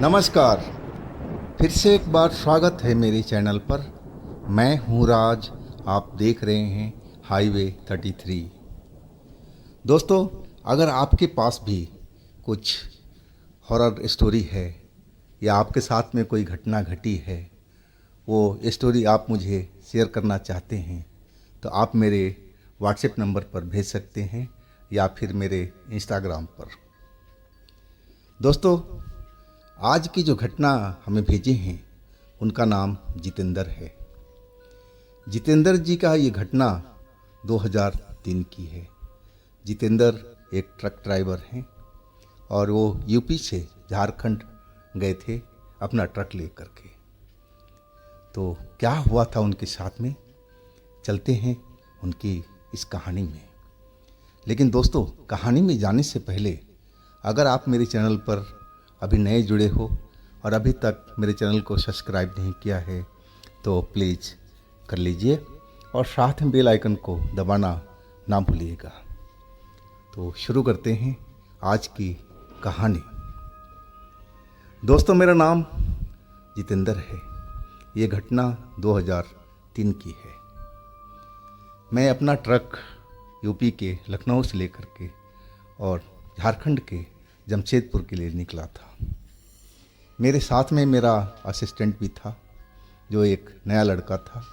नमस्कार। फिर से एक बार स्वागत है मेरे चैनल पर। मैं हूँ राज, आप देख रहे हैं हाईवे 33। दोस्तों, अगर आपके पास भी कुछ हॉरर स्टोरी है या आपके साथ में कोई घटना घटी है, वो स्टोरी आप मुझे शेयर करना चाहते हैं तो आप मेरे व्हाट्सएप नंबर पर भेज सकते हैं या फिर मेरे इंस्टाग्राम पर। दोस्तों, आज की जो घटना हमें भेजे हैं उनका नाम जितेंद्र है। जितेंद्र जी का ये घटना 2003 की है। जितेंद्र एक ट्रक ड्राइवर हैं और वो यूपी से झारखंड गए थे अपना ट्रक लेकर के। तो क्या हुआ था उनके साथ में, चलते हैं उनकी इस कहानी में। लेकिन दोस्तों, कहानी में जाने से पहले अगर आप मेरे चैनल पर अभी नए जुड़े हो और अभी तक मेरे चैनल को सब्सक्राइब नहीं किया है तो प्लीज़ कर लीजिए और साथ में बेल आइकन को दबाना ना भूलिएगा। तो शुरू करते हैं आज की कहानी। दोस्तों, मेरा नाम जितेंद्र है। ये घटना 2003 की है। मैं अपना ट्रक यूपी के लखनऊ से लेकर के और झारखंड के जमशेदपुर के लिए निकला था। मेरे साथ में मेरा असिस्टेंट भी था जो एक नया लड़का था,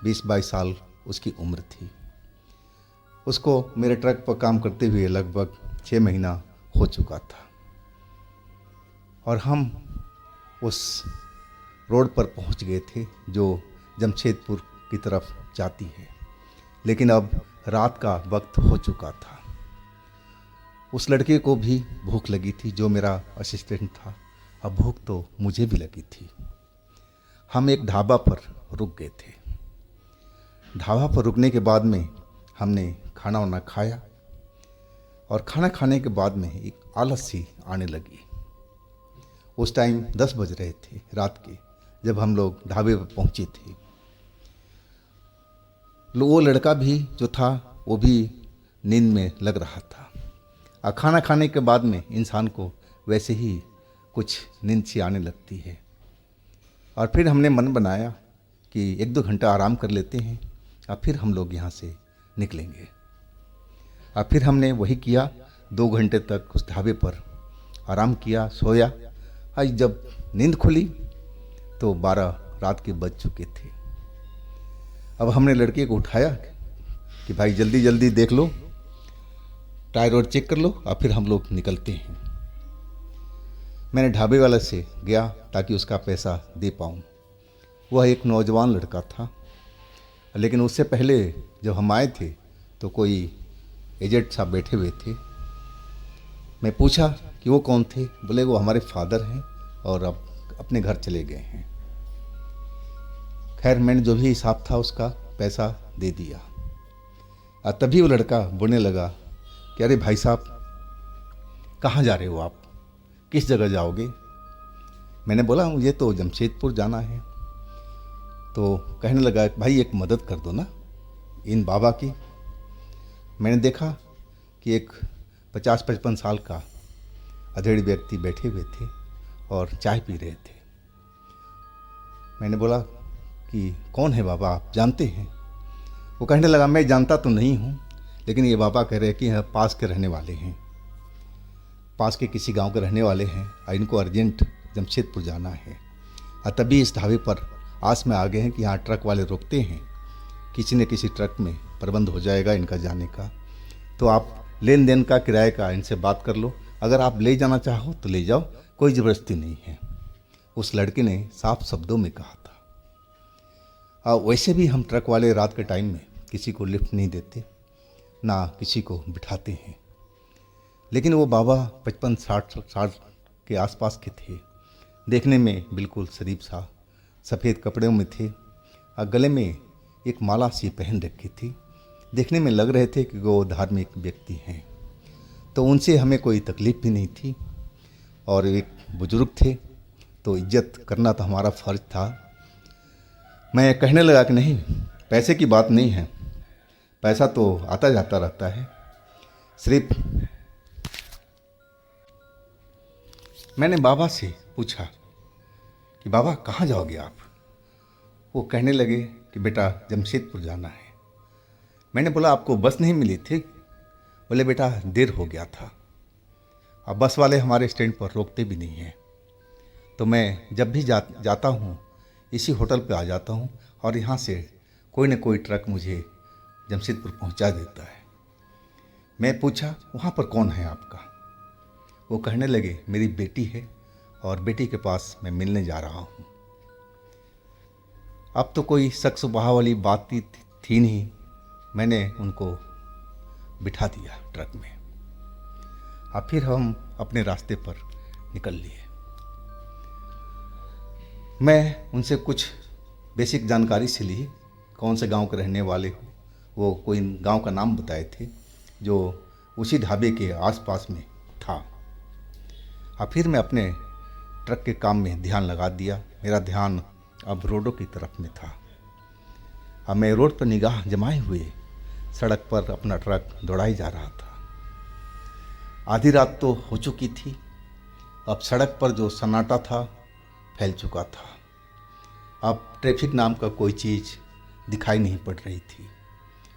20-22 साल उसकी उम्र थी। उसको मेरे ट्रक पर काम करते हुए लगभग 6 महीना हो चुका था और हम उस रोड पर पहुंच गए थे जो जमशेदपुर की तरफ जाती है। लेकिन अब रात का वक्त हो चुका था। उस लड़के को भी भूख लगी थी जो मेरा असिस्टेंट था। अब भूख तो मुझे भी लगी थी। हम एक ढाबा पर रुक गए थे। ढाबा पर रुकने के बाद में हमने खाना वाना खाया और खाना खाने के बाद में एक आलस सी आने लगी। उस टाइम 10 बज रहे थे रात के जब हम लोग ढाबे पर पहुंचे थे। वो लड़का भी जो था वो भी नींद में लग रहा था। और खाना खाने के बाद में इंसान को वैसे ही कुछ नींद सी आने लगती है। और फिर हमने मन बनाया कि 1-2 घंटा आराम कर लेते हैं और फिर हम लोग यहाँ से निकलेंगे। और फिर हमने वही किया। 2 घंटे तक उस ढाबे पर आराम किया, सोया। आज जब नींद खुली तो 12 रात के बज चुके थे। अब हमने लड़के को उठाया कि भाई जल्दी जल्दी देख लो, टायर और चेक कर लो और फिर हम लोग निकलते हैं। मैंने ढाबे वाले से गया ताकि उसका पैसा दे पाऊँ। वह एक नौजवान लड़का था। लेकिन उससे पहले जब हम आए थे तो कोई एजेंट साहब बैठे हुए थे। मैं पूछा कि वो कौन थे। बोले वो हमारे फादर हैं और अब अपने घर चले गए हैं। खैर, मैंने जो भी हिसाब था उसका पैसा दे दिया। और तभी वो लड़का बोलने लगा कि अरे भाई साहब, कहाँ जा रहे हो आप, किस जगह जाओगे? मैंने बोला मुझे तो जमशेदपुर जाना है। तो कहने लगा भाई एक मदद कर दो ना इन बाबा की। मैंने देखा कि एक 50-55 साल का अधेड़ व्यक्ति बैठे हुए थे और चाय पी रहे थे। मैंने बोला कि कौन है बाबा, आप जानते हैं? वो कहने लगा मैं जानता तो नहीं हूँ, लेकिन ये बाबा कह रहे हैं कि यहाँ पास के रहने वाले हैं, पास के किसी गांव के रहने वाले हैं और इनको अर्जेंट जमशेदपुर जाना है। और तभी इस ढाबे पर आस में आ गए हैं कि यहाँ ट्रक वाले रुकते हैं, किसी न किसी ट्रक में प्रबंध हो जाएगा इनका जाने का। तो आप लेन देन का, किराए का इनसे बात कर लो। अगर आप ले जाना चाहो तो ले जाओ, कोई ज़बरदस्ती नहीं है। उस लड़के ने साफ शब्दों में कहा था। और वैसे भी हम ट्रक वाले रात के टाइम में किसी को लिफ्ट नहीं देते, ना किसी को बिठाते हैं। लेकिन वो बाबा 55-60 साल के आसपास के थे। देखने में बिल्कुल शरीफ सा, सफ़ेद कपड़ों में थे और गले में एक माला सी पहन रखी थी। देखने में लग रहे थे कि वो धार्मिक व्यक्ति हैं। तो उनसे हमें कोई तकलीफ़ भी नहीं थी और एक बुज़ुर्ग थे तो इज्जत करना तो हमारा फ़र्ज था। मैं कहने लगा कि नहीं, पैसे की बात नहीं है, पैसा तो आता जाता रहता है, सिर्फ मैंने बाबा से पूछा कि बाबा कहाँ जाओगे आप। वो कहने लगे कि बेटा जमशेदपुर जाना है। मैंने बोला आपको बस नहीं मिली थी। बोले बेटा देर हो गया था, अब बस वाले हमारे स्टैंड पर रोकते भी नहीं हैं, तो मैं जब भी जाता हूँ इसी होटल पे आ जाता हूँ और यहाँ से कोई न कोई ट्रक मुझे जमशेदपुर पहुँचा देता है। मैं पूछा वहाँ पर कौन है आपका। वो कहने लगे मेरी बेटी है और बेटी के पास मैं मिलने जा रहा हूँ। अब तो कोई शक सुबह वाली बात थी नहीं। मैंने उनको बिठा दिया ट्रक में। अब फिर हम अपने रास्ते पर निकल लिए। मैं उनसे कुछ बेसिक जानकारी से ली, कौन से गांव के रहने वाले हो। वो कोई गांव का नाम बताए थे जो उसी ढाबे के आसपास में था। अब फिर मैं अपने ट्रक के काम में ध्यान लगा दिया। मेरा ध्यान अब रोडों की तरफ में था। अब मैं रोड पर निगाह जमाए हुए सड़क पर अपना ट्रक दौड़ाई जा रहा था। आधी रात तो हो चुकी थी। अब सड़क पर जो सन्नाटा था फैल चुका था। अब ट्रैफिक नाम का कोई चीज़ दिखाई नहीं पड़ रही थी।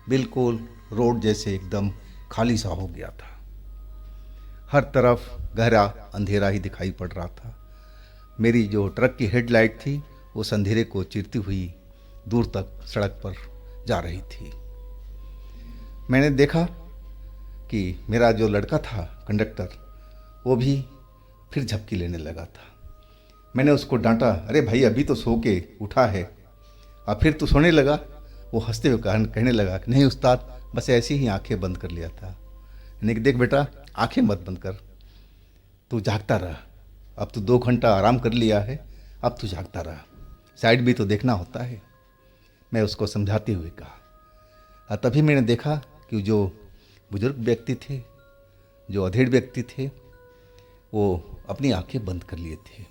बिल्कुल रोड जैसे एकदम खाली सा हो गया था। हर तरफ गहरा अंधेरा ही दिखाई पड़ रहा था। मेरी जो ट्रक की हेडलाइट थी उस अंधेरे को चीरती हुई दूर तक सड़क पर जा रही थी। मैंने देखा कि मेरा जो लड़का था कंडक्टर, वो भी फिर झपकी लेने लगा था। मैंने उसको डांटा, अरे भाई अभी तो सो के उठा है, अब फिर तू सोने लगा। वो हंसते हुए कहने लगा कि नहीं उस्ताद, बस ऐसे ही आंखें बंद कर लिया था। यानी कि देख बेटा, आंखें मत बंद कर, तू जागता रहा। अब तू 2 घंटा आराम कर लिया है, अब तू जागता रहा, साइड भी तो देखना होता है। मैं उसको समझाते हुए कहा। और तभी मैंने देखा कि जो बुजुर्ग व्यक्ति थे, जो अधेड़ व्यक्ति थे, वो अपनी आंखें बंद कर लिए थे।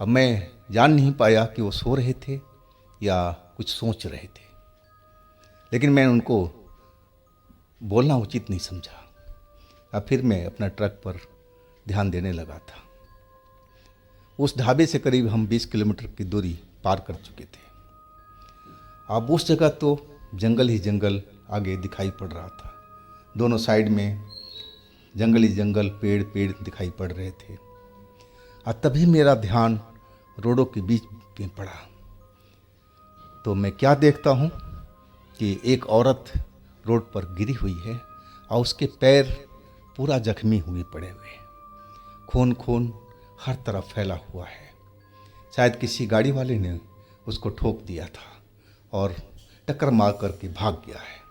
अब मैं जान नहीं पाया कि वो सो रहे थे या कुछ सोच रहे थे, लेकिन मैं उनको बोलना उचित नहीं समझा। अब फिर मैं अपना ट्रक पर ध्यान देने लगा था। उस ढाबे से करीब हम 20 किलोमीटर की दूरी पार कर चुके थे। अब उस जगह तो जंगल ही जंगल आगे दिखाई पड़ रहा था। दोनों साइड में जंगल ही जंगल, पेड़ पेड़ दिखाई पड़ रहे थे। और तभी मेरा ध्यान रोडों के बीच में पड़ा। तो मैं क्या देखता हूँ कि एक औरत रोड पर गिरी हुई है और उसके पैर पूरा जख्मी हुए पड़े हुए, खून खून हर तरफ फैला हुआ है। शायद किसी गाड़ी वाले ने उसको ठोक दिया था और टक्कर मार करके भाग गया है।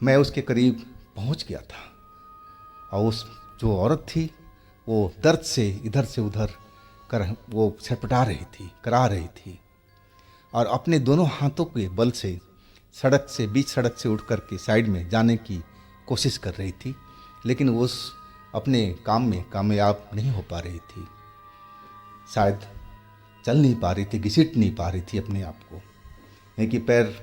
मैं उसके करीब पहुंच गया था और उस जो औरत थी वो दर्द से इधर से उधर वो छटपटा रही थी, करा रही थी और अपने दोनों हाथों के बल से बीच सड़क से उठ करके साइड में जाने की कोशिश कर रही थी, लेकिन वो उस अपने काम में कामयाब नहीं हो पा रही थी। शायद चल नहीं पा रही थी, घसीट नहीं पा रही थी अपने आप को, क्योंकि पैर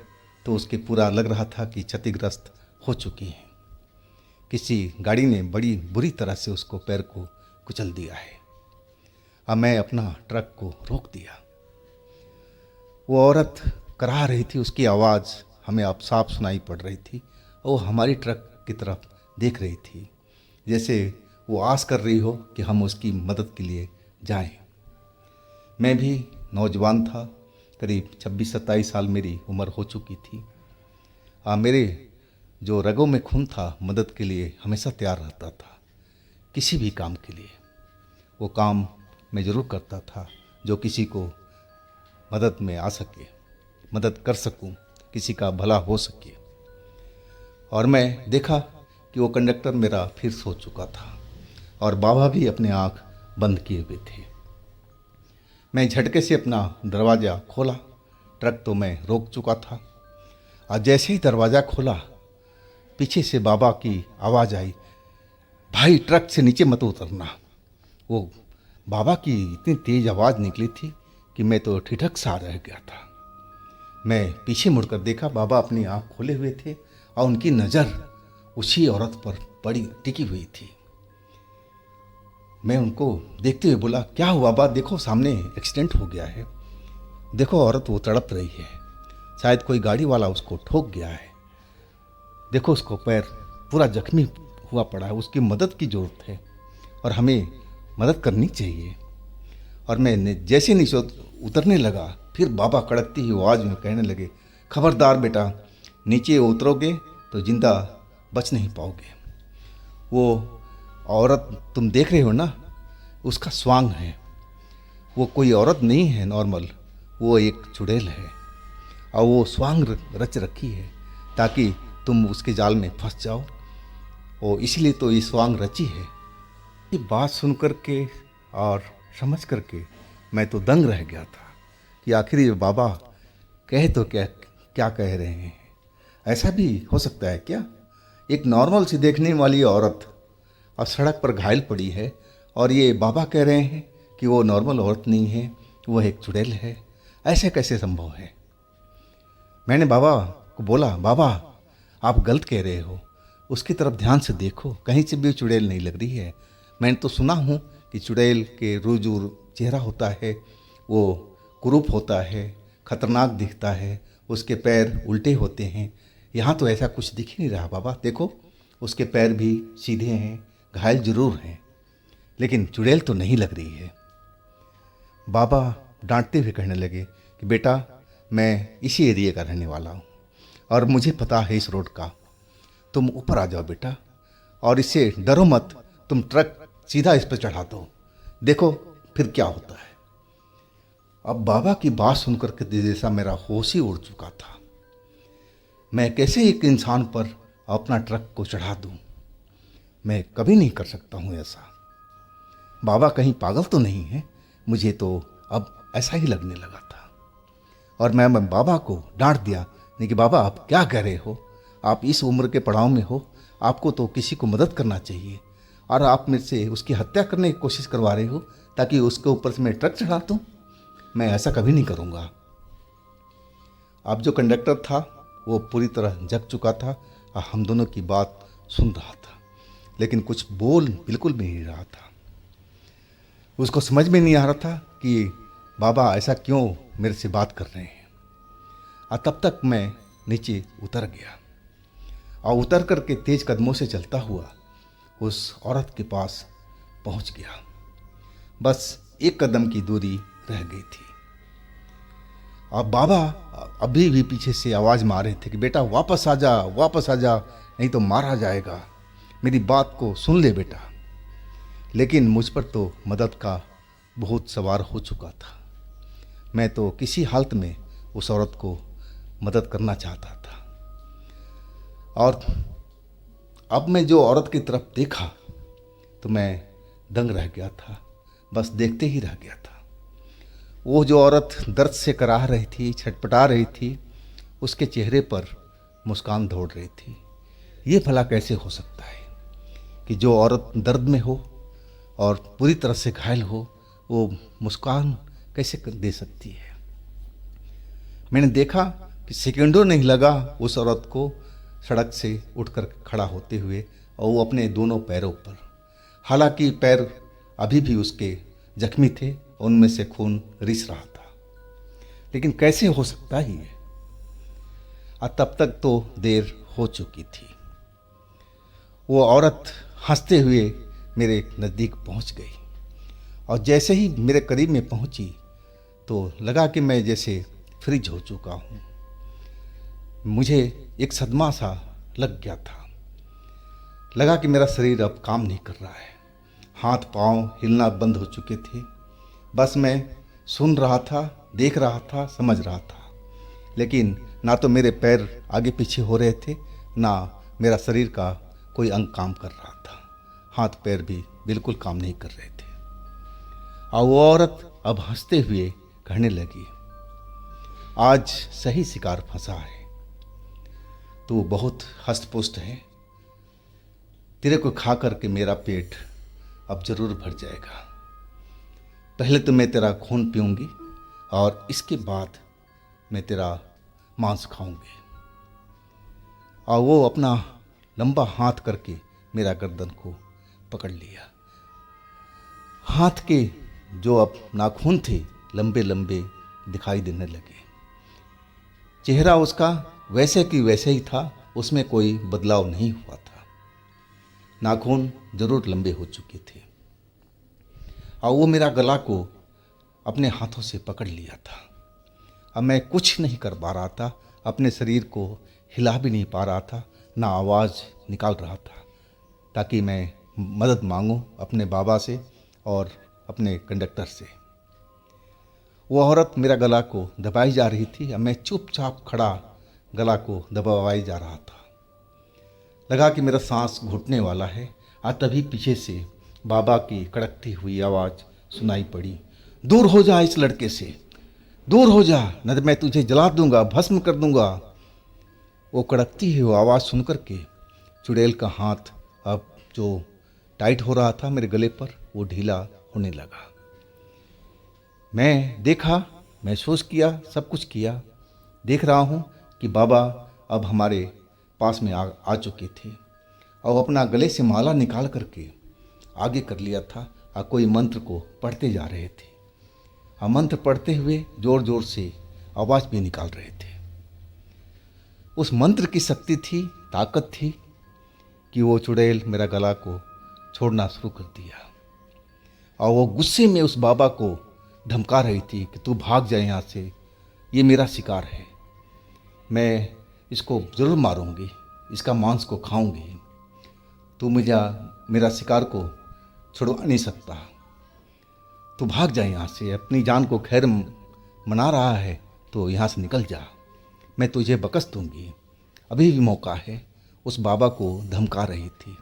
तो उसके पूरा लग रहा था कि क्षतिग्रस्त हो चुकी है। किसी गाड़ी ने बड़ी बुरी तरह से उसको पैर को कुचल दिया है। अब मैं अपना ट्रक को रोक दिया। वो औरत करा रही थी, उसकी आवाज़ हमें अब साफ सुनाई पड़ रही थी और वो हमारी ट्रक की तरफ देख रही थी, जैसे वो आस कर रही हो कि हम उसकी मदद के लिए जाएं। मैं भी नौजवान था, करीब 26-27 साल मेरी उम्र हो चुकी थी। मेरे जो रगों में खून था मदद के लिए हमेशा तैयार रहता था। किसी भी काम के लिए वो काम मैं ज़रूर करता था जो किसी को मदद में आ सके, मदद कर सकूं, किसी का भला हो सके। और मैं देखा कि वो कंडक्टर मेरा फिर सो चुका था और बाबा भी अपने आँख बंद किए हुए थे। मैं झटके से अपना दरवाज़ा खोला। ट्रक तो मैं रोक चुका था और जैसे ही दरवाज़ा खोला पीछे से बाबा की आवाज़ आई, भाई ट्रक से नीचे मत उतरना। वो बाबा की इतनी तेज़ आवाज़ निकली थी कि मैं तो ठिठक सा रह गया था। मैं पीछे मुड़कर देखा, बाबा अपनी आँख खोले हुए थे और उनकी नज़र उसी औरत पर बड़ी टिकी हुई थी। मैं उनको देखते हुए बोला, क्या हुआ बाबा? देखो सामने एक्सीडेंट हो गया है, देखो औरत वो तड़प रही है, शायद कोई गाड़ी वाला उसको ठोक गया है, देखो उसको पैर पूरा जख्मी हुआ पड़ा है, उसकी मदद की ज़रूरत है और हमें मदद करनी चाहिए। और मैं जैसे नीचे उतरने लगा, फिर बाबा कड़कती हुई आवाज़ में कहने लगे, खबरदार बेटा, नीचे उतरोगे तो जिंदा बच नहीं पाओगे। वो औरत तुम देख रहे हो ना, उसका स्वांग है, वो कोई औरत नहीं है नॉर्मल, वो एक चुड़ैल है और वो स्वांग रच रखी है ताकि तुम उसके जाल में फंस जाओ, और इसलिए तो ये स्वांग रची है। ये बात सुन कर के और समझ कर के मैं तो दंग रह गया था कि आखिर ये बाबा कहे तो क्या क्या कह रहे हैं। ऐसा भी हो सकता है क्या? एक नॉर्मल सी देखने वाली औरत और सड़क पर घायल पड़ी है और ये बाबा कह रहे हैं कि वो नॉर्मल औरत नहीं है, वो एक चुड़ैल है। ऐसे कैसे संभव है? मैंने बाबा को बोला, बाबा आप गलत कह रहे हो, उसकी तरफ ध्यान से देखो, कहीं से भी चुड़ैल नहीं लग रही है। मैंने तो सुना हूँ कि चुड़ैल के रुजूर चेहरा होता है, वो कुरूप होता है, खतरनाक दिखता है, उसके पैर उल्टे होते हैं। यहाँ तो ऐसा कुछ दिख ही नहीं रहा बाबा, देखो उसके पैर भी सीधे हैं, घायल जरूर हैं, लेकिन चुड़ैल तो नहीं लग रही है। बाबा डांटते हुए कहने लगे कि बेटा, मैं इसी एरिया का रहने वाला हूँ और मुझे पता है इस रोड का, तुम ऊपर आ जाओ बेटा और इससे डरो मत, तुम ट्रक सीधा इस पर चढ़ा दो, देखो फिर क्या होता है। अब बाबा की बात सुनकर के जैसा मेरा होश ही उड़ चुका था। मैं कैसे एक इंसान पर अपना ट्रक को चढ़ा दूं? मैं कभी नहीं कर सकता हूं ऐसा। बाबा कहीं पागल तो नहीं है? मुझे तो अब ऐसा ही लगने लगा था और मैं बाबा को डांट दिया, नहीं कि बाबा आप क्या कह रहे हो, आप इस उम्र के पड़ाव में हो, आपको तो किसी को मदद करना चाहिए और आप मेरे से उसकी हत्या करने की कोशिश करवा रहे हो ताकि उसके ऊपर से मैं ट्रक चढ़ा दूँ। मैं ऐसा कभी नहीं करूँगा। अब जो कंडक्टर था वो पूरी तरह जग चुका था और हम दोनों की बात सुन रहा था, लेकिन कुछ बोल बिल्कुल भी नहीं रहा था। उसको समझ में नहीं आ रहा था कि बाबा ऐसा क्यों मेरे से बात कर रहे हैं। और तब तक मैं नीचे उतर गया और उतर करके तेज कदमों से चलता हुआ उस औरत के पास पहुंच गया। बस एक कदम की दूरी रह गई थी। अब बाबा अभी भी पीछे से आवाज़ मार रहे थे कि बेटा वापस आ जा, वापस आ जा, नहीं तो मारा जाएगा, मेरी बात को सुन ले बेटा। लेकिन मुझ पर तो मदद का बहुत सवार हो चुका था। मैं तो किसी हालत में उस औरत को मदद करना चाहता था। और अब मैं जो औरत की तरफ देखा तो मैं दंग रह गया था, बस देखते ही रह गया था। वो जो औरत दर्द से कराह रही थी, छटपटा रही थी, उसके चेहरे पर मुस्कान दौड़ रही थी। ये भला कैसे हो सकता है कि जो औरत दर्द में हो और पूरी तरह से घायल हो, वो मुस्कान कैसे दे सकती है? मैंने देखा कि सेकंडों नहीं लगा उस औरत को सड़क से उठकर खड़ा होते हुए, और वो अपने दोनों पैरों पर, हालांकि पैर अभी भी उसके जख्मी थे, उनमें से खून रिस रहा था, लेकिन कैसे हो सकता ही है? और तब तक तो देर हो चुकी थी। वो औरत हंसते हुए मेरे नज़दीक पहुंच गई और जैसे ही मेरे करीब में पहुंची तो लगा कि मैं जैसे फ्रीज हो चुका हूं। मुझे एक सदमा सा लग गया था। लगा कि मेरा शरीर अब काम नहीं कर रहा है, हाथ पांव हिलना बंद हो चुके थे। बस मैं सुन रहा था, देख रहा था, समझ रहा था, लेकिन ना तो मेरे पैर आगे पीछे हो रहे थे, ना मेरा शरीर का कोई अंग काम कर रहा था। हाथ पैर भी बिल्कुल काम नहीं कर रहे थे। और वो औरत अब हंसते हुए कहने लगी, आज सही शिकार फंसा है, तू बहुत हष्ट-पुष्ट है, तेरे को खा करके मेरा पेट अब जरूर भर जाएगा। पहले तो मैं तेरा खून पीऊंगी और इसके बाद मैं तेरा मांस खाऊंगी। और वो अपना लंबा हाथ करके मेरा गर्दन को पकड़ लिया। हाथ के जो अब नाखून थे लंबे लंबे दिखाई देने लगे। चेहरा उसका वैसे की वैसे ही था, उसमें कोई बदलाव नहीं हुआ था। नाखून जरूर लंबे हो चुके थे और वो मेरा गला को अपने हाथों से पकड़ लिया था। अब मैं कुछ नहीं कर पा रहा था, अपने शरीर को हिला भी नहीं पा रहा था, ना आवाज़ निकाल रहा था, ताकि मैं मदद मांगूं अपने बाबा से और अपने कंडक्टर से। वो औरत मेरा गला को दबाई जा रही थी और मैं चुपचाप खड़ा गला को दबाई जा रहा था। लगा कि मेरा सांस घुटने वाला है और तभी पीछे से बाबा की कड़कती हुई आवाज़ सुनाई पड़ी, दूर हो जा इस लड़के से, दूर हो जा, न तो मैं तुझे जला दूंगा, भस्म कर दूंगा। वो कड़कती हुई आवाज़ सुनकर के चुड़ैल का हाथ अब जो टाइट हो रहा था मेरे गले पर, वो ढीला होने लगा। मैं देखा, महसूस किया, सब कुछ किया। देख रहा हूँ कि बाबा अब हमारे पास में आ चुके थे और अपना गले से माला निकाल करके आगे कर लिया था और कोई मंत्र को पढ़ते जा रहे थे और मंत्र पढ़ते हुए ज़ोर ज़ोर से आवाज़ भी निकाल रहे थे। उस मंत्र की शक्ति थी, ताकत थी कि वो चुड़ैल मेरा गला को छोड़ना शुरू कर दिया और वो गुस्से में उस बाबा को धमका रही थी कि तू भाग जाए यहाँ से, ये मेरा शिकार है, मैं इसको ज़रूर मारूंगी, इसका मांस को खाऊंगी, तू मेरा शिकार को छुड़वा नहीं सकता, तू भाग जा यहाँ से, अपनी जान को खैर मना रहा है तो यहाँ से निकल जा, मैं तुझे बकस दूंगी, अभी भी मौका है। उस बाबा को धमका रही थी।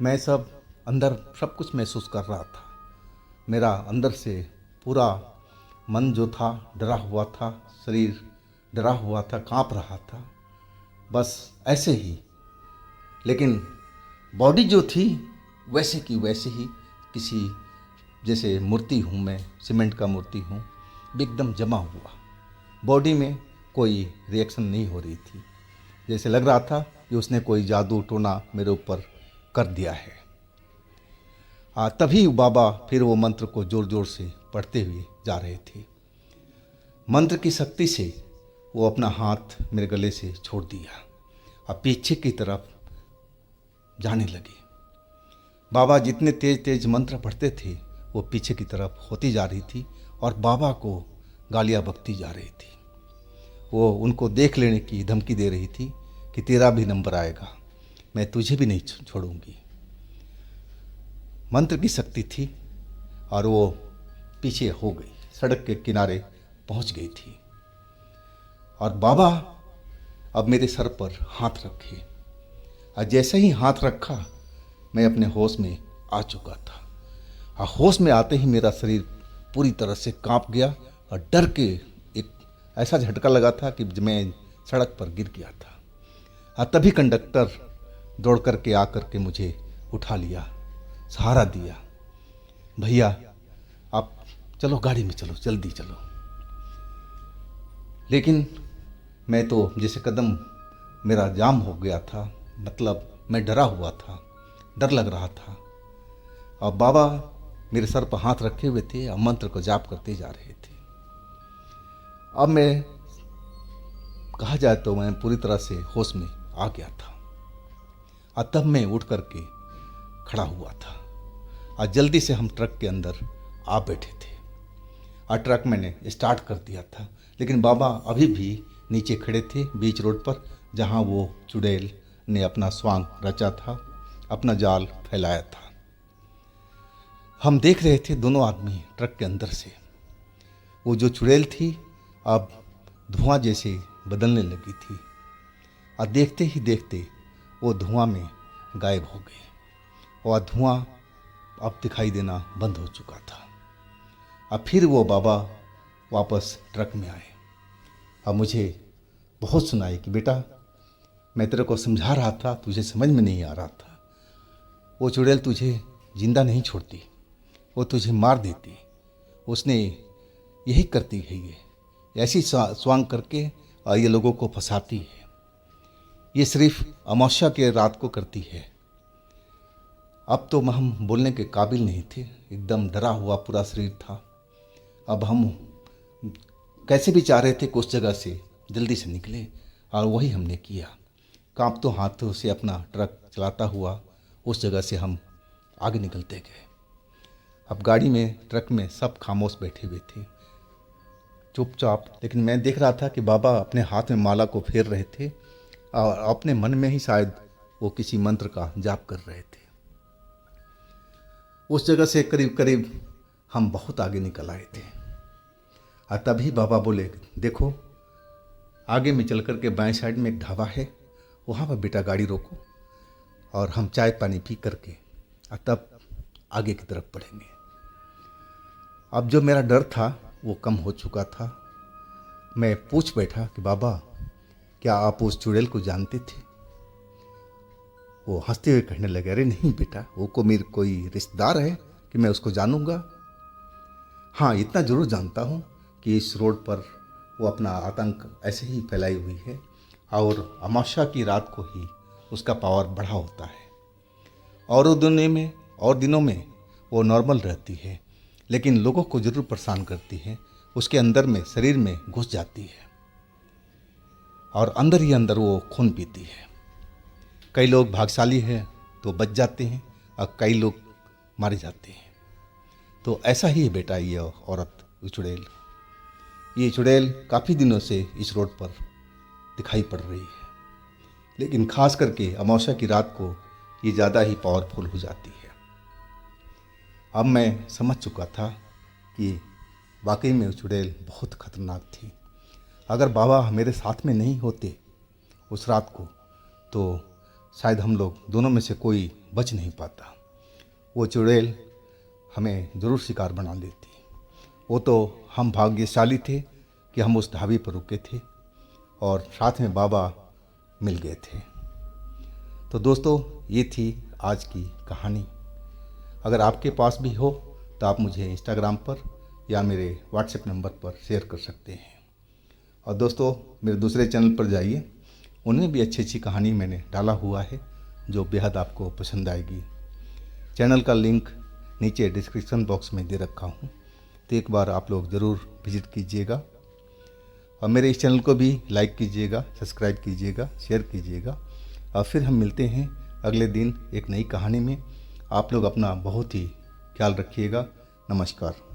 मैं अंदर सब कुछ महसूस कर रहा था। मेरा अंदर से पूरा मन जो था डरा हुआ था, शरीर डरा हुआ था, कांप रहा था, बस ऐसे ही। लेकिन बॉडी जो थी वैसे की वैसे ही, किसी जैसे मूर्ति हूँ मैं, सीमेंट का मूर्ति हूँ, एकदम जमा हुआ। बॉडी में कोई रिएक्शन नहीं हो रही थी, जैसे लग रहा था कि उसने कोई जादू टोना मेरे ऊपर कर दिया है। तभी बाबा फिर वो मंत्र को ज़ोर ज़ोर से पढ़ते हुए जा रहे थे। मंत्र की शक्ति से वो अपना हाथ मेरे गले से छोड़ दिया और पीछे की तरफ जाने लगे। बाबा जितने तेज तेज मंत्र पढ़ते थे वो पीछे की तरफ होती जा रही थी और बाबा को गालियाँ बकती जा रही थी। वो उनको देख लेने की धमकी दे रही थी कि तेरा भी नंबर आएगा, मैं तुझे भी नहीं छोड़ूंगी। मंत्र की शक्ति थी और वो पीछे हो गई, सड़क के किनारे पहुंच गई थी। और बाबा अब मेरे सर पर हाथ रखे और जैसे ही हाथ रखा मैं अपने होश में आ चुका था। और होश में आते ही मेरा शरीर पूरी तरह से कांप गया और डर के एक ऐसा झटका लगा था कि मैं सड़क पर गिर गया था। और तभी कंडक्टर दौड़ करके आकर के मुझे उठा लिया, सहारा दिया, भैया आप चलो गाड़ी में चलो, जल्दी चलो। लेकिन मैं तो जैसे कदम मेरा जाम हो गया था, मतलब मैं डरा हुआ था, डर लग रहा था। और बाबा मेरे सर पर हाथ रखे हुए थे और मंत्र को जाप करते जा रहे थे। अब मैं कहा जाए तो मैं पूरी तरह से होश में आ गया था और तब मैं उठ करके खड़ा हुआ था और जल्दी से हम ट्रक के अंदर आ बैठे थे और ट्रक मैंने स्टार्ट कर दिया था। लेकिन बाबा अभी भी नीचे खड़े थे बीच रोड पर, जहाँ वो चुड़ैल ने अपना स्वांग रचा था, अपना जाल फैलाया था। हम देख रहे थे दोनों आदमी ट्रक के अंदर से। वो जो चुड़ैल थी अब धुआं जैसे बदलने लगी थी और देखते ही देखते वो धुआं में गायब हो गई और धुआं अब दिखाई देना बंद हो चुका था। अब फिर वो बाबा वापस ट्रक में आए और मुझे बहुत सुनाई कि बेटा मैं तेरे को समझा रहा था, तुझे समझ में नहीं आ रहा था। वो चुड़ैल तुझे जिंदा नहीं छोड़ती, वो तुझे मार देती। उसने यही करती है, ये ऐसी स्वांग करके ये लोगों को फंसाती है। ये सिर्फ अमावस्या के रात को करती है अब तो हम बोलने के काबिल नहीं थे, एकदम डरा हुआ पूरा शरीर था। अब हम कैसे भी चाह रहे थे कि उस जगह से जल्दी से निकले, और वही हमने किया। कांपते हाथों से अपना ट्रक चलाता हुआ उस जगह से हम आगे निकलते गए। अब गाड़ी में, ट्रक में सब खामोश बैठे हुए थे, चुपचाप। लेकिन मैं देख रहा था कि बाबा अपने हाथ में माला को फेर रहे थे और अपने मन में ही शायद वो किसी मंत्र का जाप कर रहे थे। उस जगह से करीब करीब हम बहुत आगे निकल आए थे, और तभी बाबा बोले, देखो आगे में चल कर के बाएं साइड में एक ढाबा है, वहाँ पर बेटा गाड़ी रोको और हम चाय पानी पी करके और तब आगे की तरफ बढ़ेंगे। अब जो मेरा डर था वो कम हो चुका था। मैं पूछ बैठा कि बाबा, क्या आप उस चुड़ैल को जानते थे? वो हंसते हुए कहने लगे, अरे नहीं बेटा, वो को मेरे कोई रिश्तेदार है कि मैं उसको जानूंगा। हाँ, इतना ज़रूर जानता हूँ कि इस रोड पर वो अपना आतंक ऐसे ही फैलाई हुई है, और अमावस्या की रात को ही उसका पावर बढ़ा होता है। और दिनों में वो नॉर्मल रहती है, लेकिन लोगों को ज़रूर परेशान करती है। उसके अंदर में, शरीर में घुस जाती है और अंदर ही अंदर वो खून पीती है। कई लोग भाग्यशाली हैं तो बच जाते हैं और कई लोग मारे जाते हैं। तो ऐसा ही है बेटा ये औरत, ये चुड़ैल काफ़ी दिनों से इस रोड पर दिखाई पड़ रही है, लेकिन खास करके अमावस्या की रात को ये ज़्यादा ही पावरफुल हो जाती है। अब मैं समझ चुका था कि वाकई में चुड़ैल बहुत खतरनाक थी। अगर बाबा मेरे साथ में नहीं होते उस रात को, तो शायद हम लोग दोनों में से कोई बच नहीं पाता। वो चुड़ैल हमें ज़रूर शिकार बना लेती। वो तो हम भाग्यशाली थे कि हम उस ढाबे पर रुके थे और साथ में बाबा मिल गए थे। तो दोस्तों, ये थी आज की कहानी। अगर आपके पास भी हो तो आप मुझे इंस्टाग्राम पर या मेरे व्हाट्सएप नंबर पर शेयर कर सकते हैं। और दोस्तों, मेरे दूसरे चैनल पर जाइए, उनमें भी अच्छी अच्छी कहानी मैंने डाला हुआ है जो बेहद आपको पसंद आएगी। चैनल का लिंक नीचे डिस्क्रिप्शन बॉक्स में दे रखा हूँ, तो एक बार आप लोग ज़रूर विज़िट कीजिएगा। और मेरे इस चैनल को भी लाइक कीजिएगा, सब्सक्राइब कीजिएगा, शेयर कीजिएगा। और फिर हम मिलते हैं अगले दिन एक नई कहानी में। आप लोग अपना बहुत ही ख्याल रखिएगा। नमस्कार।